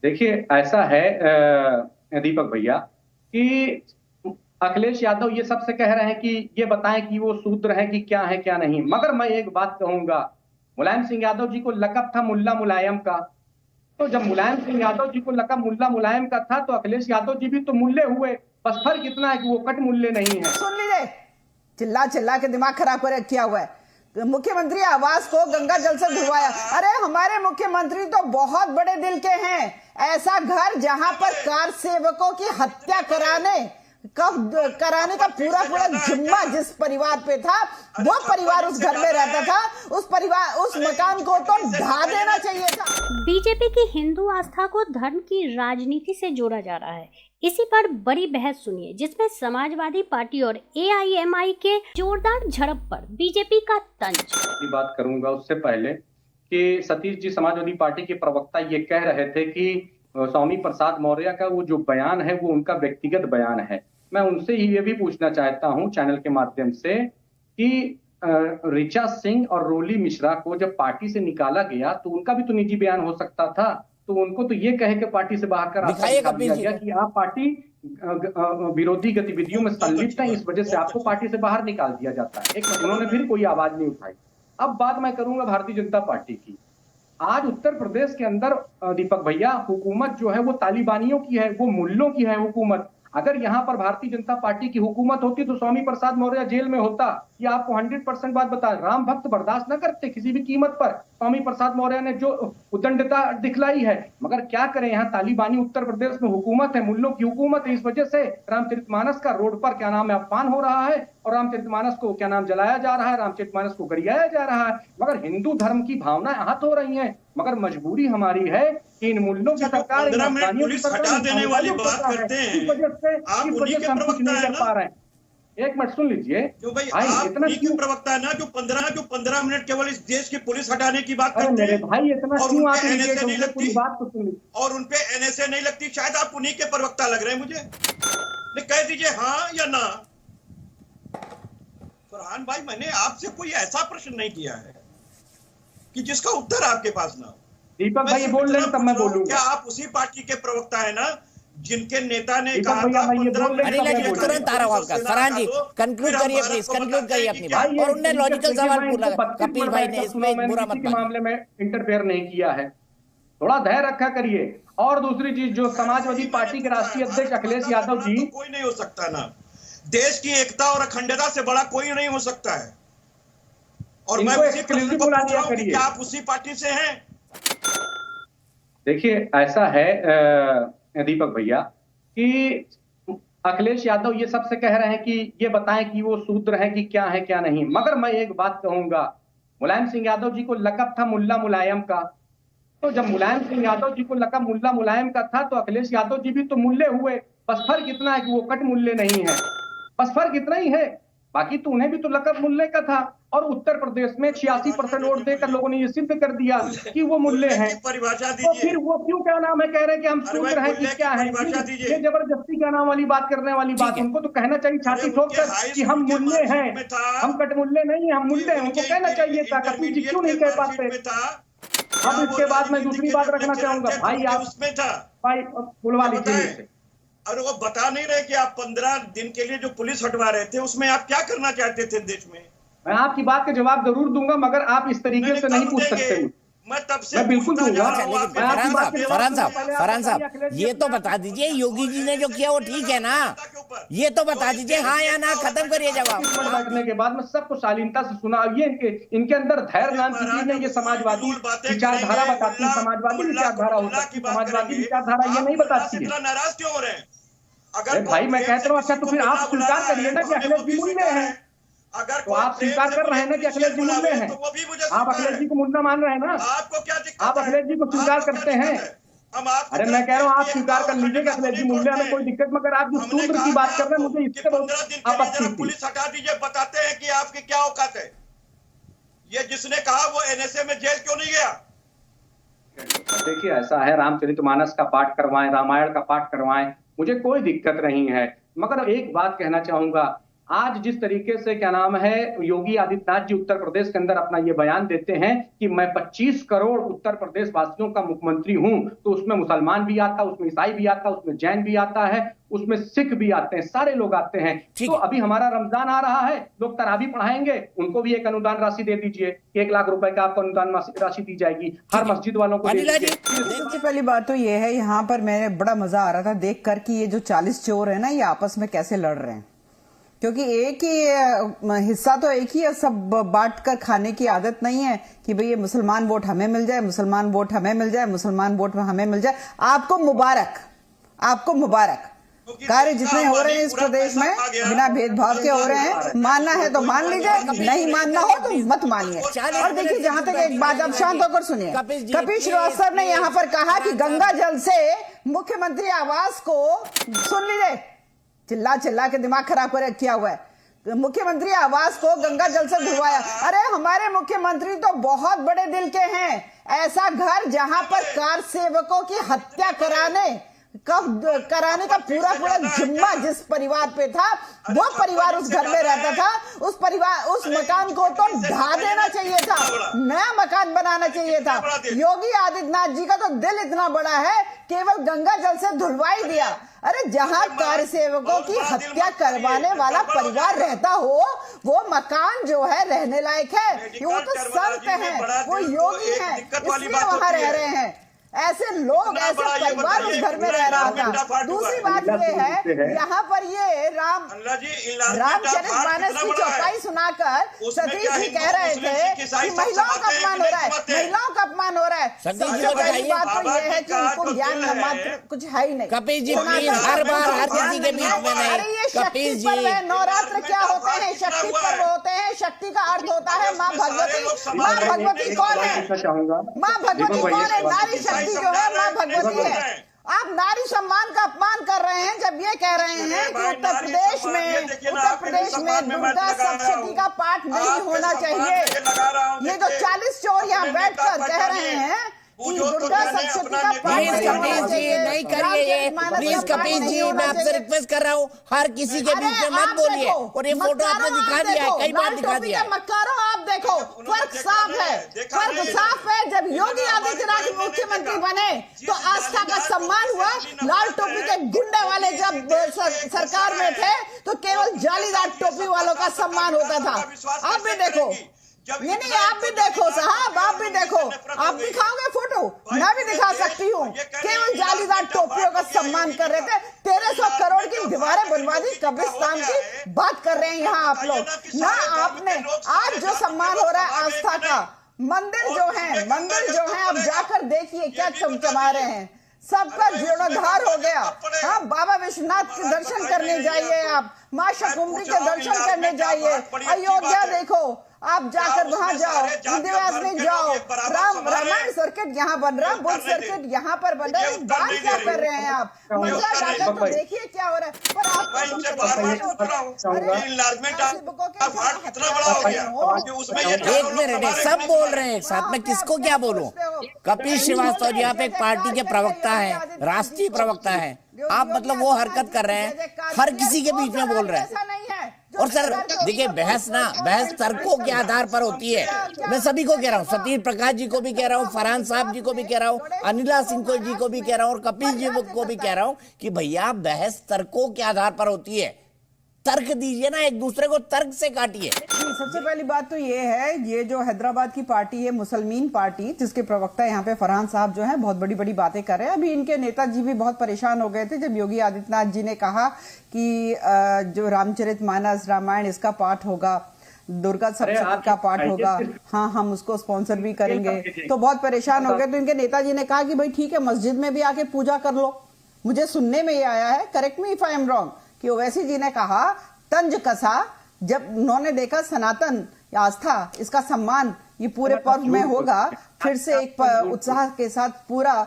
देखिए ऐसा है दीपक भैया कि अखिलेश यादव ये सबसे कह रहे हैं कि ये बताएं कि वो शूद्र है कि क्या है क्या नहीं। मगर मैं एक बात कहूंगा, मुलायम सिंह यादव जी को लकब था मुल्ला मुलायम का। तो जब मुलायम सिंह यादव जी को लकब मुल्ला मुलायम का था तो अखिलेश यादव जी भी तो मुल्ले हुए। बस फर्क इतना है कि वो कट मुल्ले नहीं है। सुन लीजिए, चिल्ला चिल्ला के दिमाग खराब कर किया हुआ है। मुख्यमंत्री आवास को गंगा जल से धुलवाया। अरे हमारे मुख्यमंत्री तो बहुत बड़े दिल के हैं। ऐसा घर जहां पर कार सेवकों की हत्या कराने का पूरा जिम्मा जिस परिवार पे था, वो परिवार उस घर में रहता था, उस मकान को तो ढा देना चाहिए था। बीजेपी की हिंदू आस्था को धर्म की राजनीति से जोड़ा जा रहा है। इसी पर बड़ी बहस सुनिए, जिसमें समाजवादी पार्टी और एआईएमआई के जोरदार झड़प पर बीजेपी का तंज। बात करूंगा उससे पहले कि सतीश जी समाजवादी पार्टी के प्रवक्ता ये कह रहे थे कि स्वामी प्रसाद मौर्य का वो जो बयान है वो उनका व्यक्तिगत बयान है। मैं उनसे ही ये भी पूछना चाहता हूं चैनल के माध्यम से कि ऋचा सिंह और रोली मिश्रा को जब पार्टी से निकाला गया तो उनका भी तो निजी बयान हो सकता था। तो उनको तो ये कहे कि पार्टी से बाहर कर दिया गया कि आप पार्टी विरोधी गतिविधियों में संलिप्त हैं, इस वजह से आपको पार्टी से बाहर निकाल दिया जाता है। एक उन्होंने फिर कोई आवाज नहीं उठाई। अब बात मैं करूंगा भारतीय जनता पार्टी की। आज उत्तर प्रदेश के अंदर दीपक भैया हुकूमत जो है वो तालिबानियों की है, वो मुल्लों की है हुकूमत। अगर यहाँ पर भारतीय जनता पार्टी की हुकूमत होती तो स्वामी प्रसाद मौर्य जेल में होता। ये आपको 100% बात बता, राम भक्त बर्दाश्त न करते किसी भी कीमत पर। स्वामी प्रसाद मौर्य ने जो उदंडता दिखलाई है, मगर क्या करें, यहाँ तालिबानी उत्तर प्रदेश में हुकूमत है, मुल्लों की हुकूमत है। इस वजह से रामचरितमानस का रोड पर क्या नाम है अपमान हो रहा है और रामचरितमानस को क्या नाम जलाया जा रहा है, रामचरितमानस को गरियाया जा रहा है। मगर हिंदू धर्म की भावनाएं आहत हो रही हैं। मगर मजबूरी हमारी है कि इन मुल्लों की सरकार हटा देने वाली बात करते हैं, इस वजह से हम कुछ नहीं कर पा रहे हैं। एक मिनट सुन लीजिए, जो भाई आप क्यों प्रवक्ता है ना जो 15 मिनट केवल इस देश की पुलिस हटाने की बात करते हैं भाई, इतना क्यों आप एनएसए नहीं लगती बात तो सुन लीजिए और उनपे एनएसए नहीं लगती। शायद आप उन्हीं के प्रवक्ता लग रहे हैं मुझे। नहीं, कह दीजिए हाँ या ना। फरहान भाई, मैंने आपसे कोई ऐसा प्रश्न नहीं किया है कि जिसका उत्तर आपके पास ना हो। दीपक भाई बोल रहे हैं तब मैं बोलूंगा। क्या आप उसी पार्टी के प्रवक्ता है ना जिनके नेता ने कहा था तुरंत आ रहा हूं आपका। फरहान जी कंक्लूड करिए प्लीज, कंक्लूड करिए अपनी बात। और उनने लॉजिकल सवाल पूछा, कपिल भाई ने इसमें बुरा मत मानिए, मामले में इंटरफेयर नहीं किया है। थोड़ा धैर्य रखा करिए। और दूसरी चीज, जो समाजवादी पार्टी के राष्ट्रीय अध्यक्ष अखिलेश यादव जी, कोई नहीं हो सकता ना, देश की एकता और अखंडता से बड़ा कोई नहीं हो सकता है। और मैं उसी प्रश्न को पूछ रहा हूं कि क्या आप उसी पार्टी से हैं? देखिए ऐसा है दीपक भैया कि अखिलेश यादव ये सबसे कह रहे हैं कि ये बताएं कि वो शूद्र है कि क्या है क्या नहीं। मगर मैं एक बात कहूंगा, मुलायम सिंह यादव जी को लकब था मुल्ला मुलायम का। तो जब मुलायम सिंह यादव जी को लकब मुल्ला मुलायम का था तो अखिलेश यादव जी भी तो मुल्ले हुए। बस फर्क इतना है कि वो कट मुल्ले नहीं है। बस फर्क इतना ही है। बाकी तो उन्हें भी तो लकब मुल्ले का था। और उत्तर प्रदेश में 86% वोट देकर लोगों ने ये सिद्ध कर दिया कि वो मुल्ले हैं। परिभाषा तो फिर वो क्यों क्या नाम है कह रहे हैं कि हम शूद्र हैं कि क्या है? ये जबरदस्ती क्या नाम वाली बात करने वाली बात। उनको तो कहना चाहिए छाती ठोक कर कि हम मुल्ले हैं, हम कट मुल्ले नहीं है, हम मुल्ले हैं। उनको कहना चाहिए था। कपिल जी क्यों नहीं कह पाते? अब इसके बाद मैं दूसरी बात रखना चाहूंगा भाई, आप उसमें था भाई बुलवा लीजिए। और वो बता नहीं रहे कि आप 15 दिन के लिए जो पुलिस हटवा रहे थे उसमें आप क्या करना चाहते थे देश में? मैं आपकी बात का जवाब जरूर दूंगा, मगर आप इस तरीके से नहीं पूछ सकते। मैं तब से बिल्कुल दूंगा। फरहान साहब ये तो बता दीजिए, योगी जी ने जो किया वो ठीक है ना? ये तो बता दीजिए हाँ या ना, खत्म करिए जवाब। बैठने के बाद मैं सबको शालीनता से सुना। ये इनके अंदर धैर्य नाम की चीज है। ये समाजवादी विचारधारा बताती है, समाजवादी विचारधारा हो सकती है, समाजवादी विचारधारा ये नहीं बताती है। नाराज क्यों हो रहे हैं? अगर भाई मैं कहता हूँ अच्छा तो फिर आप स्वीकार करिए ना कि अखिलेश जी मुल्ले हैं। अगर तो आप स्वीकार कर रहे हैं ना कि अखिलेश जी मुल्ले हैं। आप अखिलेश जी को मुल्ला मान रहे हैं ना? आपको क्या दिक्कत? आप अखिलेश जी को स्वीकार करते हैं। अरे मैं कह रहा हूँ आप स्वीकार कर लीजिए कि अखिलेश जी मुल्ले, हमें कोई दिक्कत। मगर आप जो शूद्र की बात कर रहे हैं मुझे इससे बहुत आपत्ति थी। पुलिस हटा दीजिए, बताते हैं कि आपकी क्या औकात है। ये जिसने कहा वो एनएसए में जेल क्यों नहीं गया? देखिए ऐसा है, रामचरितमानस का पाठ करवाएं, रामायण का पाठ करवाएं, मुझे कोई दिक्कत नहीं है। मगर एक बात कहना चाहूंगा आज जिस तरीके से क्या नाम है योगी आदित्यनाथ जी उत्तर प्रदेश के अंदर अपना ये बयान देते हैं कि मैं 25 करोड़ उत्तर प्रदेश वासियों का मुख्यमंत्री हूं, तो उसमें मुसलमान भी आता, उसमें ईसाई भी आता, उसमें जैन भी आता है, उसमें सिख भी आते हैं, सारे लोग आते हैं। तो अभी हमारा रमजान आ रहा है, लोग तरावी पढ़ाएंगे, उनको भी एक अनुदान राशि दे दीजिए, 1 लाख रुपए का आपको अनुदान राशि दी जाएगी, हर मस्जिद वालों को। सबसे पहली बात तो ये है, यहाँ पर मैंने बड़ा मजा आ रहा था देख कर कि ये जो 40 चोर है ना, ये आपस में कैसे लड़ रहे हैं, क्योंकि एक ही हिस्सा तो एक ही है, सब बांट कर खाने की आदत नहीं है कि भाई ये मुसलमान वोट हमें मिल जाए, मुसलमान वोट हमें मिल जाए, मुसलमान वोट हमें मिल जाए। आपको मुबारक, आपको मुबारक। कार्य जितने हो रहे हैं इस प्रदेश में बिना भेदभाव के हो रहे हैं, मानना है तो मान लीजिए, नहीं मानना हो तो मत मानिए। और देखिए, जहां तक एक बात आप शांत होकर सुनिए, कपिल श्रीवास्तव ने यहाँ पर कहा कि गंगा जल से मुख्यमंत्री आवास को, सुन लीजिए, चिल्ला चिल्ला के दिमाग खराब कर किया हुआ है, मुख्यमंत्री आवास को गंगा जल से धुलवाया। अरे हमारे मुख्यमंत्री तो बहुत बड़े दिल के हैं, ऐसा घर जहां पर कार सेवकों की हत्या कराने का पूरा जिम्मा जिस परिवार पे था, वो परिवार उस घर में रहता था, उस मकान को तो ढा देना चाहिए था, नया मकान बनाना चाहिए था। योगी आदित्यनाथ जी का तो दिल इतना बड़ा है, केवल गंगा जल से धुलवाई दिया। अरे जहां कार्य सेवकों की हत्या करवाने वाला परिवार रहता हो, वो मकान जो है रहने लायक है, वो तो संत है, वो योगी है, इसलिए वहां रह रहे हैं। ऐसे लोग, ऐसे परिवार उस घर में रह रहा था। दूसरी बात ये है, यहाँ पर ये रामचरितमानस की चौपाई सुनाकर सतीश जी कह रहे थे कि महिलाओं का अपमान हो रहा है, महिलाओं का अपमान हो रहा है। सबसे पहली बात तो ये है कि उनको ज्ञान मात्र कुछ है ही नहीं। कपिल जी हर बार हर किसी के बीच में नहीं। अरे ये शक्ति पर्व है, नवरात्र क्या होते हैं, शक्ति पर्व होते हैं, शक्ति का अर्थ होता है माँ भगवती। माँ भगवती कौन है? माँ भगवती कौन है? नारी शक्ति जो है माँ भगवती है। आप नारी सम्मान का अपमान कर रहे हैं जब ये कह रहे हैं कि उत्तर प्रदेश में दुर्गा सप्तशती का पाठ नहीं होना चाहिए। ये जो 40 चोर यहाँ बैठकर कह रहे हैं कि दुर्गा सप्तशती का पाठ नहीं करिए ये, प्लीज कपिल जी, मैं आपसे रिक्वेस्ट कर रहा हूँ, हर किसी के बीच में मत बोलिए। और ये फोटो आपने दिखा दिया है, कई बार दिखा दिया है। मक्कारों आप देखो, फर्क साफ है, फर्क साफ है। जब योगी आदित्यनाथ मुख्यमंत्री बने तो आस्था का सम्मान हुआ, लाल टोपी के गुंडे वाले जब सरकार में थे तो केवल जालीदार टोपी वालों का सम्मान होता था। आप भी देखो, नहीं आप भी देखो साहब, आप भी देखो, आप दिखाओगे फोटो, मैं भी दिखा सकती हूँ। केवल जालीदार टोपियों का सम्मान कर रहे थे। 1300 करोड़ की दीवारें बनवा दी, कब्रिस्तान की बात कर रहे हैं यहाँ आप लोग ना। आपने आज जो सम्मान हो रहा है आस्था का, मंदिर जो है आप जाकर देखिए क्या चमचमा रहे हैं, सबका जीर्णोद्धार हो गया। हाँ, बाबा विश्वनाथ के दर्शन करने जाइए, आप माँ शाकुंभरी के दर्शन करने जाइए, अयोध्या देखो, आप जाकर वहां जाओ, विंध्यवास में जाओ, रामायण सर्किट यहाँ बन रहा, बुद्ध सर्किट यहाँ पर बन रहा है। बात क्या कर रहे हैं आप? मजा जाकर तो देखिए क्या हो रहा है। पर आप एक मिनट, सब बोल रहे हैं साथ में, किसको क्या बोलूं? कपिल श्रीवास्तव जी आप एक पार्टी के प्रवक्ता है, राष्ट्रीय प्रवक्ता है, आप मतलब वो हरकत कर रहे हैं, हर किसी के बीच में बोल रहे हैं। और सर देखिए, बहस तर्कों के आधार पर होती है। मैं सभी को कह रहा हूँ, सतीश प्रकाश जी को भी कह रहा हूँ, फरहान साहब जी को भी कह रहा हूँ, अनिला सिंह जी को भी कह रहा हूँ, और कपिल जी को भी कह रहा हूँ कि भैया बहस तर्कों के आधार पर होती है। तर्क दीजिए ना, एक दूसरे को तर्क से काटिए। सबसे पहली बात तो ये है, ये जो हैदराबाद की पार्टी है, मुसलमान पार्टी, जिसके प्रवक्ता यहाँ पे फरहान साहब जो है बहुत बड़ी बड़ी बातें कर रहे हैं। अभी इनके नेताजी भी बहुत परेशान हो गए थे जब योगी आदित्यनाथ जी ने कहा कि जो रामचरितमानस रामायण इसका पाठ होगा, दुर्गा सप्तशती का पाठ होगा, हाँ हम उसको स्पॉन्सर भी करेंगे, तो बहुत परेशान हो गए। तो इनके नेताजी ने कहा कि भाई ठीक है, मस्जिद में भी आके पूजा कर लो। मुझे सुनने में ये आया है, correct me if I am wrong, कि ओवैसी जी ने कहा तंज कसा, जब उन्होंने देखा सनातन आस्था इसका सम्मान ये पूरे पर्व में होगा, फिर से एक उत्साह के साथ पूरा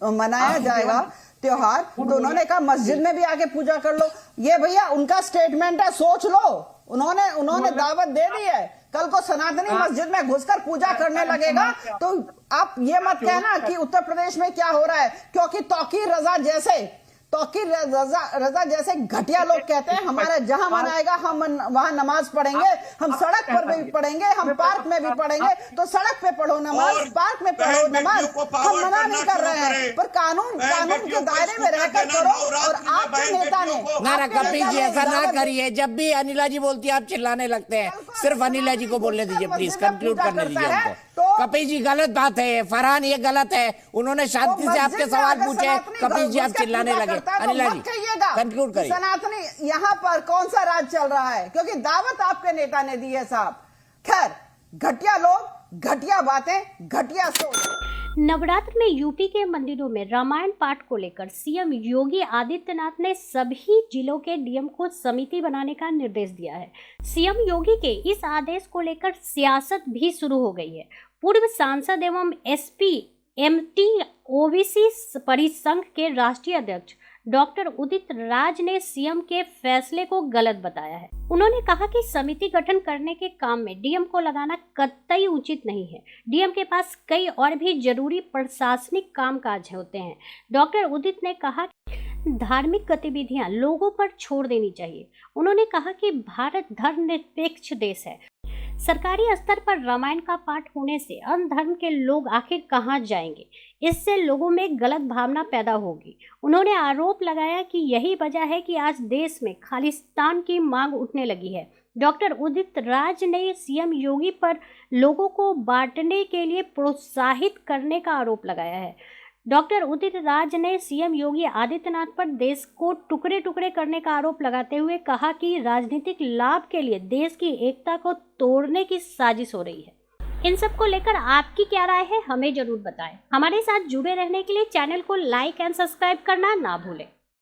मनाया जाएगा त्योहार, तो उन्होंने कहा मस्जिद में भी आके पूजा कर लो। ये भैया उनका स्टेटमेंट है, सोच लो। उन्होंने दावत दे दी है, कल को सनातनी मस्जिद में घुसकर पूजा करने लगेगा तो आप ये मत कहना कि उत्तर प्रदेश में क्या हो रहा है, क्योंकि तौकीर रजा जैसे तौकीर रजा जैसे घटिया लोग कहते हैं हमारा जहां मन आएगा हम वहां नमाज पढ़ेंगे, हम सड़क पर भी पढ़ेंगे, हम पार्क में भी पढ़ेंगे। तो सड़क पे पढ़ो नमाज, पार्क में पढ़ो नमाज, हम मना नहीं कर रहे हैं, पर कानून के दायरे में रहकर करो। और आपके नेता ने ना कपिल जी ऐसा ना करिए, जब भी अनिला जी बोलती है आप चिल्लाने लगते हैं। सिर्फ अनिला जी को बोलने दीजिए प्लीज, कंक्लूड करने दीजिए उनको। कपिल जी गलत बात है, फरहान ये गलत है, उन्होंने शांति से आपके सवाल पूछे, कपिल जी आप चिल्लाने लगे। अनिला जी कंक्लूड करिए। सनातनी यहाँ पर कौन सा राज चल रहा है, क्योंकि दावत आपके नेता ने दी है साहब। खैर, घटिया लोग, घटिया बातें, घटिया सोच। नवरात्र में यूपी के मंदिरों में रामायण पाठ को लेकर सीएम योगी आदित्यनाथ ने सभी जिलों के डीएम को समिति बनाने का निर्देश दिया है। सीएम योगी के इस आदेश को लेकर सियासत भी शुरू हो गई है। पूर्व सांसद एवं एसपी एमटी ओबीसी परिसंघ के राष्ट्रीय अध्यक्ष डॉक्टर उदित राज ने सीएम के फैसले को गलत बताया है। उन्होंने कहा कि समिति गठन करने के काम में डीएम को लगाना कतई उचित नहीं है। डीएम के पास कई और भी जरूरी प्रशासनिक कामकाज होते हैं। डॉक्टर उदित ने कहा कि धार्मिक गतिविधियां लोगों पर छोड़ देनी चाहिए। उन्होंने कहा कि भारत धर्मनिरपेक्ष देश है। सरकारी स्तर पर रामायण का पाठ होने से अन्य धर्म के लोग आखिर कहां जाएंगे, इससे लोगों में गलत भावना पैदा होगी। उन्होंने आरोप लगाया कि यही वजह है कि आज देश में खालिस्तान की मांग उठने लगी है। डॉक्टर उदित राज ने सीएम योगी पर लोगों को बांटने के लिए प्रोत्साहित करने का आरोप लगाया है। डॉक्टर उदित राज ने सीएम योगी आदित्यनाथ पर देश को टुकड़े टुकड़े करने का आरोप लगाते हुए कहा कि राजनीतिक लाभ के लिए देश की एकता को तोड़ने की साजिश हो रही है। इन सब को लेकर आपकी क्या राय है, हमें जरूर बताएं। हमारे साथ जुड़े रहने के लिए चैनल को लाइक एंड सब्सक्राइब करना ना भूलें।